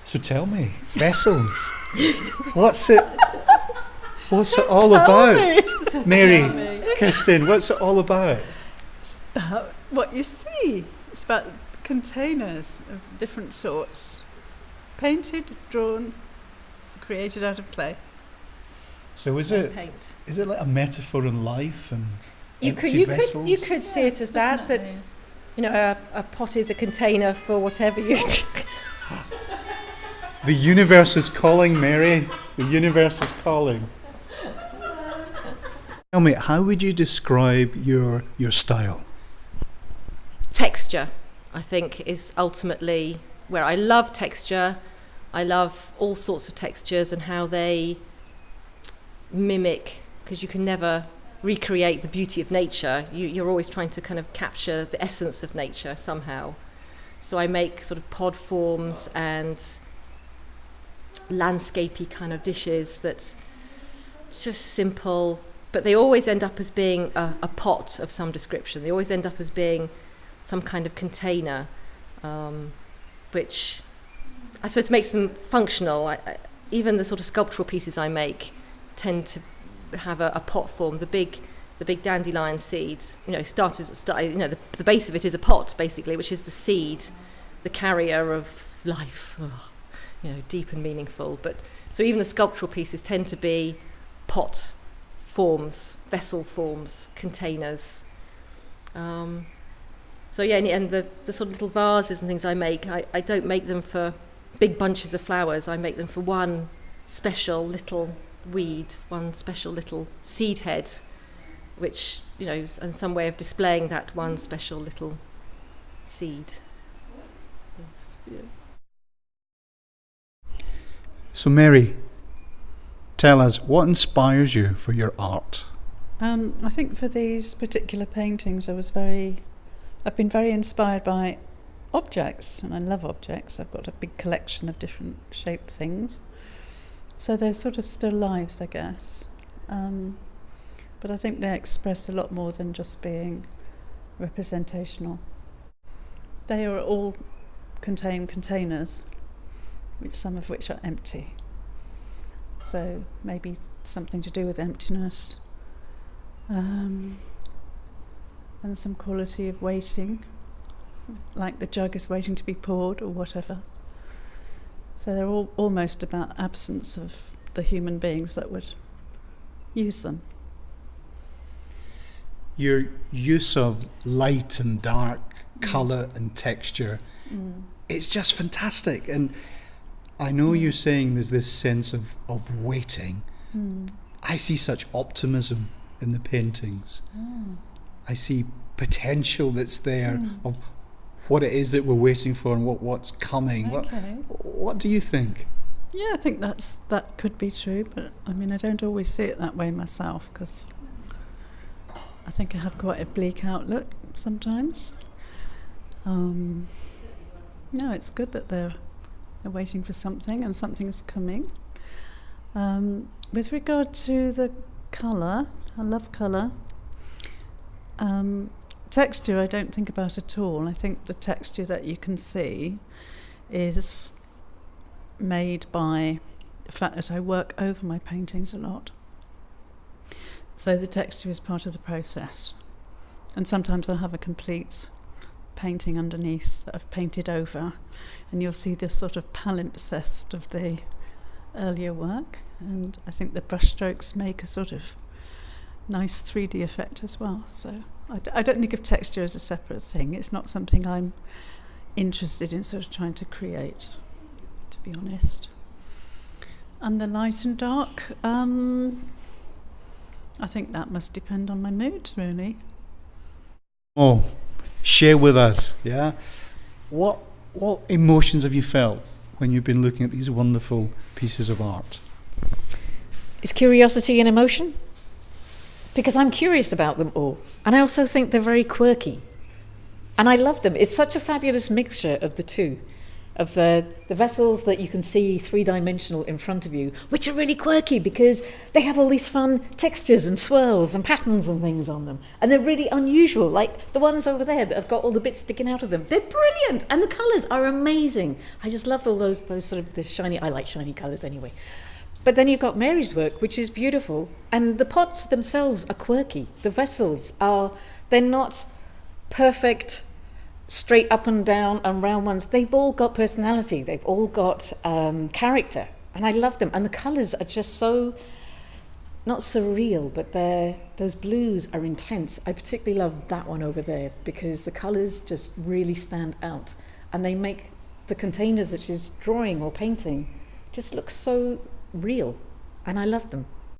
So tell me, vessels. What's it all about? Mary, Kirsten, what's it all about? What you see. It's about containers of different sorts. Painted, drawn, created out of clay. So is it like a metaphor in life and you vessels? could see it as that a pot is a container for whatever you. The universe is calling, Mary. The universe is calling. Tell me, how would you describe your style? Texture, I think, is ultimately where I love texture. I love all sorts of textures and how they mimic, because you can never recreate the beauty of nature. You're always trying to kind of capture the essence of nature somehow. So I make sort of pod forms and landscapey kind of dishes that just simple, but they always end up as being a pot of some description. They always end up as being some kind of container, which I suppose makes them functional. Even the sort of sculptural pieces I make tend to have a pot form. The big dandelion seed, the base of it is a pot basically, which is the seed, the carrier of life, deep and meaningful. But so even the sculptural pieces tend to be pot forms, vessel forms, containers. And the sort of little vases and things I make, I don't make them for big bunches of flowers. I make them for one special little weed, one special little seed head, which, is some way of displaying that one special little seed. So Mary, tell us, what inspires you for your art? I think for these particular paintings I've been very inspired by objects, and I love objects. I've got a big collection of different shaped things. So they're sort of still lives, I guess. But I think they express a lot more than just being representational. They are all contain containers, some of which are empty. So maybe something to do with emptiness. And some quality of waiting, like the jug is waiting to be poured or whatever. So they're all almost about absence of the human beings that would use them. Your use of light and dark, colour and texture, it's just fantastic. And I know you're saying there's this sense of waiting. I see such optimism in the paintings. I see potential that's there of what it is that we're waiting for and what's coming. Okay. What do you think? Yeah, I think that could be true, but I mean, I don't always see it that way myself, because I think I have quite a bleak outlook sometimes. No, it's good that they're waiting for something and something's coming. With regard to the colour, I love colour. Texture I don't think about at all. I think the texture that you can see is made by the fact that I work over my paintings a lot. So the texture is part of the process. And sometimes I'll have a complete painting underneath that I've painted over, and you'll see this sort of palimpsest of the earlier work. And I think the brushstrokes make a sort of nice 3D effect as well. So I don't think of texture as a separate thing. It's not something I'm interested in sort of trying to create, to be honest. And the light and dark, I think that must depend on my mood, really. Oh, share with us, yeah? What emotions have you felt when you've been looking at these wonderful pieces of art? Is curiosity an emotion? Because I'm curious about them all. And I also think they're very quirky. And I love them. It's such a fabulous mixture of the two. of the vessels that you can see three-dimensional in front of you, which are really quirky because they have all these fun textures and swirls and patterns and things on them. And they're really unusual, like the ones over there that have got all the bits sticking out of them. They're brilliant, and the colours are amazing. I just love all those sort of the shiny, I like shiny colours anyway. But then you've got Mary's work, which is beautiful, and the pots themselves are quirky. The vessels they're not perfect, straight up and down and round ones. They've all got personality. They've all got character, and I love them. And the colours are just so, not surreal, but those blues are intense. I particularly love that one over there because the colours just really stand out, and they make the containers that she's drawing or painting just look so real, and I love them.